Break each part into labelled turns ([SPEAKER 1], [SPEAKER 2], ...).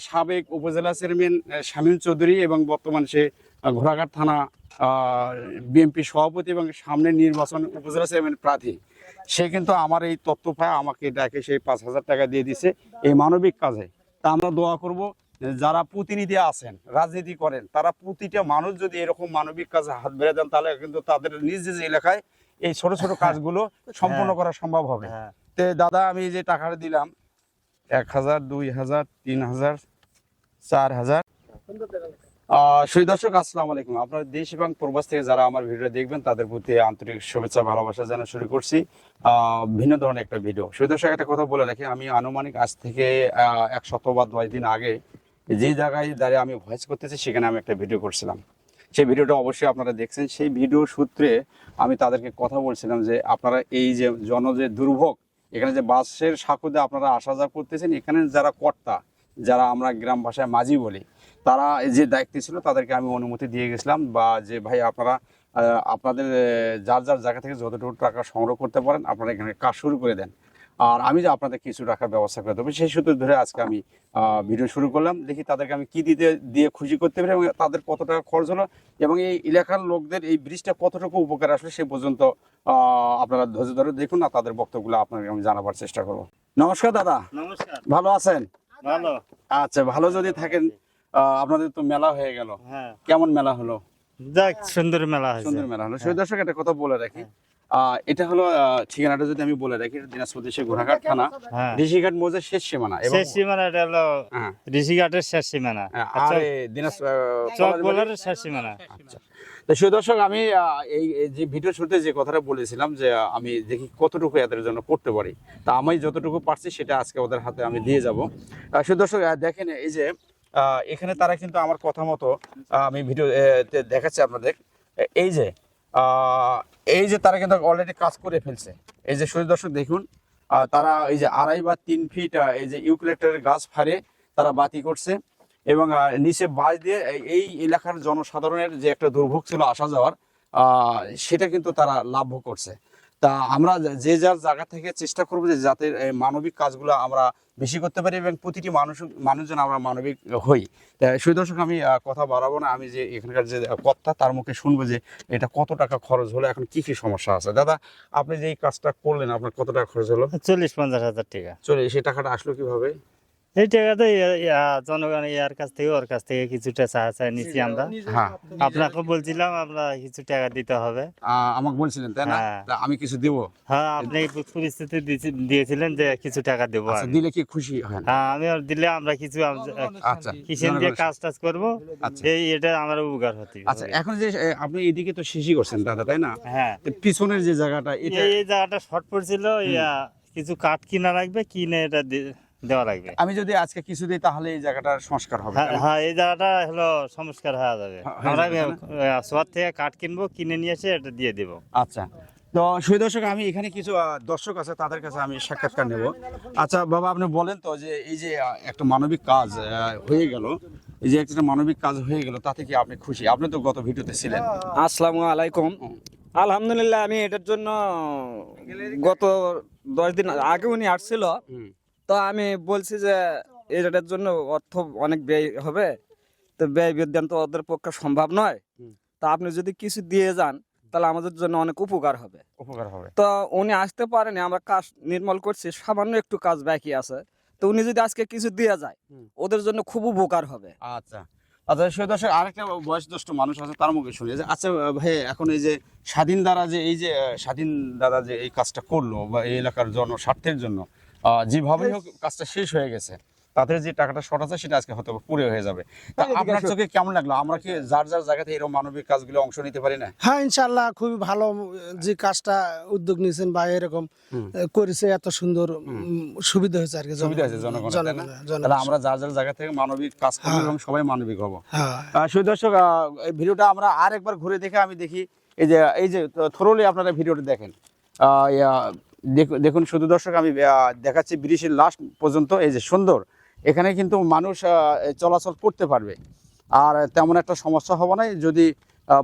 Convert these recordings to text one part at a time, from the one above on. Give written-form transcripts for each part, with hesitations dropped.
[SPEAKER 1] সাবেক উপজেলা চেয়ারম্যান শামীম চৌধুরী এবং বর্তমান সে ঘোড়াঘাট থানা বিএনপি সভাপতি এবং সামনের নির্বাচন উপজেলা চেয়ারম্যান প্রার্থী। সে কিন্তু আমার এই তথ্য পায় আমাকে ডাকে সেই 5,000 টাকা দিয়ে দিছে এই মানবিক কাজে। তা আমরা দোয়া করব যারা প্রতিনিধি আছেন রাজনীতি করেন তারা প্রতিটা মানুষ যদি এরকম মানবিক কাজে হাত বেড়ে দেন তাহলে কিন্তু তাদের নিজ নিজ এলাকায় এই ছোট ছোট কাজগুলো সম্পূর্ণ করা সম্ভব হবে। তো দাদা আমি যে টাকাটা দিলাম 1,000, 2,000, 3,000, 4,000। সুধী দর্শক আসসালামু আলাইকুম। আপনার দেশ এবং প্রবাস থেকে যারা আমার ভিডিও দেখবেন তাদের প্রতি আন্তরিক শুভেচ্ছা ভালোবাসা জানা শুরু করছি ভিন্ন ধরনের একটা ভিডিও। সুধী দর্শক একটা কথা বলে রাখি, আমি আনুমানিক আজ থেকে 1 সপ্তাহ বা 10 দিন আগে যে জায়গায় দাঁড়িয়ে আমি ভয়েস করতেছি সেখানে আমি একটা ভিডিও করছিলাম। সেই ভিডিওটা অবশ্যই আপনারা দেখছেন। সেই ভিডিও সূত্রে আমি তাদেরকে কথা বলছিলাম যে আপনারা এই যে যে দুর্ভোগ, এখানে যে বাসের সাঁকোতে আপনারা আসা যাওয়া করতেছেন, এখানে যারা কর্তা, যারা আমরা গ্রাম ভাষায় মাঝি বলি, তারা যে দায়িত্ব ছিল তাদেরকে আমি অনুমতি দিয়ে গেছিলাম বা যে ভাই আপনারা আপনাদের যার যার জায়গা থেকে যতটুকু টাকা সংগ্রহ করতে পারেন আপনারা এখানে কাজ শুরু করে দেন, আর আমি যে আপনাদের কিছু টাকার ব্যবস্থা করে দেবো। সেই সূত্রে ধরে আজকে আমি ভিডিও শুরু করলাম। দেখি তাদেরকে আমি কি দিয়ে খুশি করতে পারি এবং তাদের কত টাকা খরচ হলো এবং এই এলাকার লোকদের এই ব্রিজটা কতটুকু উপকার আসলে সে পর্যন্ত আপনারা ধৈর্য ধরে দেখুন না, তাদের বক্তব্যগুলো আপনাকে আমি জানাবার চেষ্টা করবো। নমস্কার দাদা।
[SPEAKER 2] নমস্কার।
[SPEAKER 1] ভালো আছেন?
[SPEAKER 2] ভালো।
[SPEAKER 1] আচ্ছা, ভালো যদি থাকেন। আপনাদের তো মেলা হয়ে গেল, কেমন মেলা হলো?
[SPEAKER 2] যাক, সুন্দর মেলা হয়েছে।
[SPEAKER 1] সুন্দর মেলা হলো। সেই দর্শক একটা কথা বলে রাখি, এটা হলো ঠিকানাটা যদি আমি বলে রাখি, দিনাজপুর দেশে ঘোড়াঘাট থানা ঋষিঘাট মৌজার শেষ সীমানা।
[SPEAKER 2] শেষ সীমানা এটা হলো ঋষিঘাটের শেষ সীমানা,
[SPEAKER 1] আর দিনাজপুর
[SPEAKER 2] চকবলারের শেষ সীমানা।
[SPEAKER 1] আচ্ছা, তো সেই দর্শক আমি এই যে ভিডিও শুরুতে যে কথাটা বলেছিলাম যে আমি দেখি কতটুকু এদের জন্য করতে পারি, তা আমি যতটুকু পারছি সেটা আজকে ওদের হাতে আমি দিয়ে যাব। সেই দর্শক দেখেন এই যে এখানে তারা কিন্তু আমার কথা মতো আমি ভিডিও দেখাচ্ছি আপনাদের, এই যে তারা কিন্তু অলরেডি কাজ করে ফেলছে। এই যে সুধী দর্শক দেখুন, তারা এই যে 2.5 বা 3 ফিট এই যে ইউক্যালিপটাসের গাছ ফাড়ে তারা বাতি করছে এবং নিচে বাঁশ দিয়ে এই এলাকার জনসাধারণের যে একটা দুর্ভোগ ছিল আসা যাওয়ার, সেটা কিন্তু তারা লাভ করছে। তা আমরা যে যার জায়গা থেকে চেষ্টা করবো যে যাতে মানবিক কাজগুলো আমরা বেশি করতে পারি এবং প্রতিটি মানুষজন আমরা মানবিক হই। তা সেই দর্শক আমি কথা বাড়াবো না, আমি যে এখানকার যে কর্তা তার মুখে শুনবো যে এটা কত টাকা খরচ হলো, এখন কি কি সমস্যা আছে। দাদা, আপনি যে এই কাজটা করলেন আপনার কত টাকা খরচ হলো?
[SPEAKER 2] 40-50 হাজার টাকা।
[SPEAKER 1] চলে সেই টাকাটা আসলো কিভাবে?
[SPEAKER 2] এই টাকাতে জনগণ ইয়ার কাছ থেকে ওর কাছ থেকে কিছুটা সাহায্য নিচ্ছি আমরা। আপনাকে বলছিলাম আমরা কিছু টাকা দিতে হবে,
[SPEAKER 1] আমাকে বলছিলেন তাই না? আমি কিছু দেবো?
[SPEAKER 2] হ্যাঁ, আপনি পরিস্থিতি দিয়েছিলেন যে কিছু টাকা দেবো।
[SPEAKER 1] দিলে কি খুশি হয়?
[SPEAKER 2] হ্যাঁ, আমি দিলে আমরা কিছু কিষেন দিয়ে কাজ টাজ করবো, এটা আমার উপকার হতে।
[SPEAKER 1] আচ্ছা, এখন যে আপনি এদিকে তো শেষই করছেন দাদা তাই না?
[SPEAKER 2] হ্যাঁ,
[SPEAKER 1] পিছনের যে জায়গাটা
[SPEAKER 2] এই জায়গাটা শর্ট পড়ছিল, কিছু কাঠ কিনা লাগবে, কিনে এটা দেওয়া লাগবে।
[SPEAKER 1] আমি যদি আজকে কিছু দিই তাহলে এই জায়গাটার সংস্কার হবে?
[SPEAKER 2] হ্যাঁ, এই জায়গাটা হলো সংস্কার হয়ে যাবে। আমরা শহর থেকে কাঠ কিনবো, কিনে নিয়ে এসে এটা দিয়ে দেবো।
[SPEAKER 1] আচ্ছা, তো সেই দর্শক আমি এখানে কিছু দর্শক আছে তাদের কাছে আমি সাক্ষাৎকার নেব। আচ্ছা বাবা, আপনি বলেন তো যে এই যে একটা মানবিক কাজ হয়ে গেল, এই যে একটা মানবিক কাজ হয়ে গেল, তাতে কি আপনি খুশি? আপনি তো গত ভিডিওতে ছিলেন।
[SPEAKER 3] আসসালামু আলাইকুম। আলহামদুলিল্লাহ, আমি এটার জন্য গত 10 দিন আগে উনি আসছিল, তো আমি বলছি যে এটার জন্য অর্থ অনেক ব্যয় হবে, তো ব্যয় বিদ্যান তো ওদের পক্ষে সম্ভব নয়, তা আপনি যদি কিছু দিয়ে যান তাহলে আমাদের জন্য অনেক উপকার হবে। তো উনি আসতে পারেনি, আমরা কাজ নির্মল করছি, সামান্য একটু কাজ বাকি আছে, তো উনি যদি আজকে কিছু দিয়ে যায় ওদের জন্য খুব উপকার হবে।
[SPEAKER 1] আচ্ছা আচ্ছা, সেই দর্শক আরেকটা বয়সজ্যেষ্ঠ মানুষ আছে তার মুখে শুনি যে আচ্ছা ভাই, এখন এই যে স্বাধীন দাদা যে এই কাজটা করলো বা এই এলাকার জনস্বার্থের জন্য যেভাবে হোক কাজটা শেষ হয়ে গেছে, তাদের যে টাকাটা শর্ট আছে সেটা আজকে হয়তো পুরো হয়ে যাবে। তা আপনার চোখে কেমন লাগলো? আমরা কি যার যার জায়গাতে এরকম মানবিক কাজগুলো অংশ নিতে পারি না?
[SPEAKER 4] হ্যাঁ, ইনশাআল্লাহ খুবই ভালো যে কাজটা উদ্যোগ নিয়েছেন বা এরকম করেছে, এত সুন্দর সুবিধা হয়েছে আর কি,
[SPEAKER 1] সুবিধা হয়েছে জনগণের। তাহলে আমরা যার যার জায়গা থেকে মানবিক কাজ করব এবং সবাই মানবিক হবো। সেই দর্শক এই ভিডিওটা আমরা আর একবার ঘুরে দেখে আমি দেখি এই যে থরলি আপনারা ভিডিওটা দেখেন। দেখুন শুধু দর্শক আমি দেখাচ্ছি ব্রিজের লাস্ট পর্যন্ত, এই যে সুন্দর, এখানে কিন্তু মানুষ চলাচল করতে পারবে আর তেমন একটা সমস্যা হবে না। যদি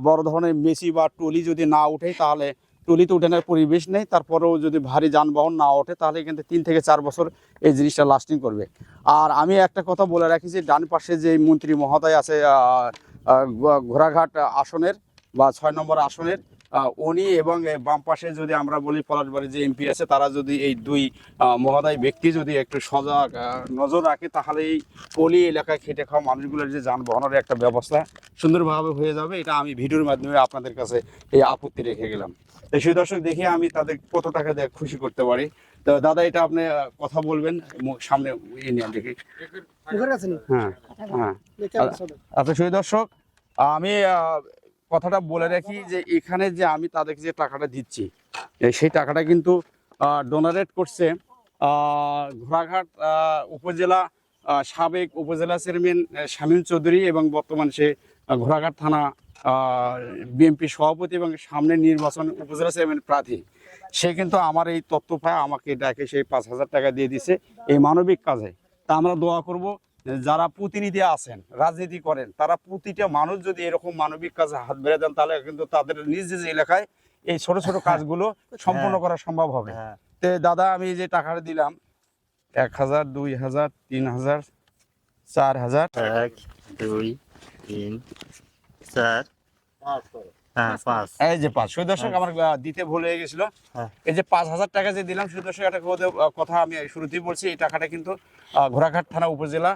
[SPEAKER 1] বড় ধরনের মেসি বা টলি যদি না উঠে তাহলে টলিতে উঠানোর পরিবেশ নেই, তারপরেও যদি ভারী যানবাহন না ওঠে তাহলে কিন্তু 3 থেকে 4 বছর এই জিনিসটা লাস্টিং করবে। আর আমি একটা কথা বলে রাখি যে ডান পাশে যে মন্ত্রী মহোদয় আছে ঘোড়াঘাট আসনের বা 6 নম্বর আসনের, উনি এবং বাম পাশে যদি আমরা বলি পলাশবাড়ির যে এমপি আছে, তারা যদি এই দুই মহোদয় ব্যক্তি যদি একটু সজাগ নজর রাখে তাহলে এই পলি এলাকায় খেটে খাওয়া মানুষগুলোর যে যানবাহনের একটা ব্যবস্থা সুন্দরভাবে হয়ে যাবে। এটা আমি ভিডিওর মাধ্যমে আপনাদের কাছে এই আপত্তি রেখে গেলাম। তো সেই দর্শক দেখি আমি তাদের কত টাকা দিয়ে খুশি করতে পারি। তো দাদা এটা আপনি কথা বলবেন সামনে নিয়ে দেখি। হ্যাঁ হ্যাঁ আচ্ছা সেই দর্শক আমি কথাটা বলে রাখি যে এখানে যে আমি তাদেরকে যে টাকাটা দিচ্ছি সেই টাকাটা কিন্তু ডোনারেট করছে ঘোড়াঘাট উপজেলা সাবেক উপজেলা চেয়ারম্যান শামীম চৌধুরী এবং বর্তমান সে ঘোড়াঘাট থানা বিএনপি সভাপতি এবং সামনে নির্বাচন উপজেলা চেয়ারম্যান প্রার্থী। সে কিন্তু আমার এই তথ্য পায় আমাকে ডাকে সেই 5,000 টাকা দিয়ে দিছে এই মানবিক কাজে। তা আমরা দোয়া করব যারা প্রতিনিধি আছেন রাজনীতি করেন তারা প্রতিটা মানুষ যদি এরকম মানবিক কাজে হাত বেড়ে দেন তাহলে কিন্তু তাদের নিজ নিজ এলাকায় এই ছোট ছোট কাজগুলো সম্পূর্ণ করা সম্ভব হবে। তো দাদা আমি যে টাকাটা দিলাম 1,000 2,000 3,000 4,000
[SPEAKER 2] 1 2 3 4 5
[SPEAKER 1] এই যে 500 দর্শক আমার দিতে ভুল হয়ে গেছিল। এই যে 5,000 টাকা যে দিলাম সুদর্শক একটা কথা আমি শুরুতেই বলছি, এই টাকাটা কিন্তু ঘোড়াঘাট থানা উপজেলা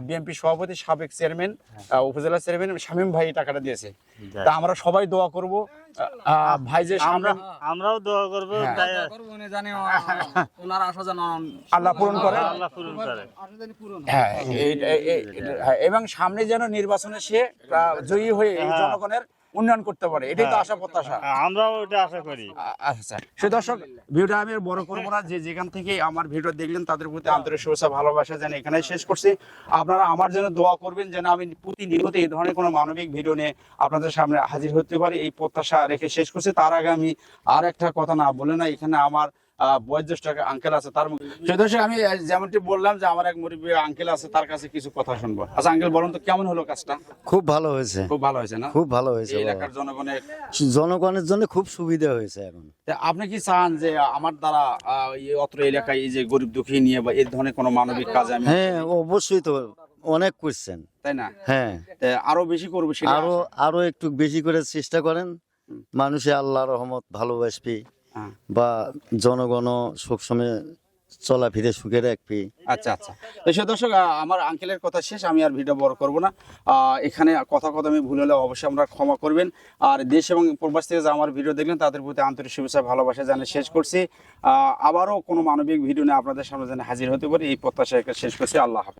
[SPEAKER 1] বিএনপি সভাপতি সাবেক চেয়ারম্যান উপজেলা চেয়ারম্যান শামীম ভাই এই টাকাটা দিয়েছে। তা আমরা সবাই দোয়া করব ভাই যে
[SPEAKER 2] আমরাও দোয়া করব
[SPEAKER 3] উনি জানি ওনার আশা যেন
[SPEAKER 1] আল্লাহ পূরণ করে। হ্যাঁ এবং সামনে যেন নির্বাচনে সে জয়ী হয়ে এই জনগণের উন্নয়ন করতে পারে, এটাই তো আশা প্রত্যাশা।
[SPEAKER 2] আমরাও এটা আশা করি।
[SPEAKER 1] আচ্ছা সেই দর্শক ভিডিওটা আমি আর বড় করবো না, যে যেখান থেকে আমার ভিডিও দেখলেন তাদের প্রতি আন্তরিক শুভেচ্ছা ভালোবাসা যেন এখানে শেষ করছি। আপনারা আমার জন্য দোয়া করবেন যেন আমি প্রতিনিয়ত এই ধরনের কোনো মানবিক ভিডিও নিয়ে আপনাদের সামনে হাজির হতে পারি, এই প্রত্যাশা রেখে শেষ করছি। তার আগে আমি আর একটা কথা না বলে না, এখানে আমার বয়োজ্যেষ্ঠ আঙ্কেল আছে তার মুখে সেই দর্শক আমি যেমনটি বললাম যে আমার এক মুরব্বী আঙ্কেল আছে তার কাছে কিছু কথা শুনবো। আচ্ছা আঙ্কেল বলুন তো কেমন হলো কাজটা?
[SPEAKER 5] খুব ভালো হয়েছে,
[SPEAKER 1] খুব ভালো হয়েছে না?
[SPEAKER 5] খুব ভালো হয়েছে।
[SPEAKER 1] এই এলাকার
[SPEAKER 5] জনগণের জন্য খুব সুবিধা হয়েছে। এখন
[SPEAKER 1] আপনি কি চান যে আমার দ্বারা এই অত্র এলাকায় এই যে গরিব দুঃখী নিয়ে বা এই ধরনের কোনো মানবিক কাজ আমি?
[SPEAKER 5] হ্যাঁ অবশ্যই, তো অনেক করছেন
[SPEAKER 1] তাই না?
[SPEAKER 5] হ্যাঁ
[SPEAKER 1] আরো বেশি করবো,
[SPEAKER 5] আরো একটু বেশি করে চেষ্টা করেন। মানুষে আল্লাহর রহমত ভালোবাসবি বা জনগণ সবসময় চলাফিরে সুখে রাখবি।
[SPEAKER 1] আচ্ছা আচ্ছা তো সে দর্শক আমার আঙ্কেলের কথা শেষ, আমি আর ভিডিও বড় করব না। এখানে কথা আমি ভুল হলে অবশ্যই আমরা ক্ষমা করবেন। আর দেশ এবং প্রবাস থেকে যে আমার ভিডিও দেখলেন তাদের প্রতি আন্তরিক শুভেচ্ছা ভালোবাসা জানিয়ে শেষ করছি। আবারও কোনো মানবিক ভিডিও নিয়ে আপনাদের সামনে যেন হাজির হতে পারি এই প্রত্যাশা শেষ করছি। আল্লাহ হাফেজ।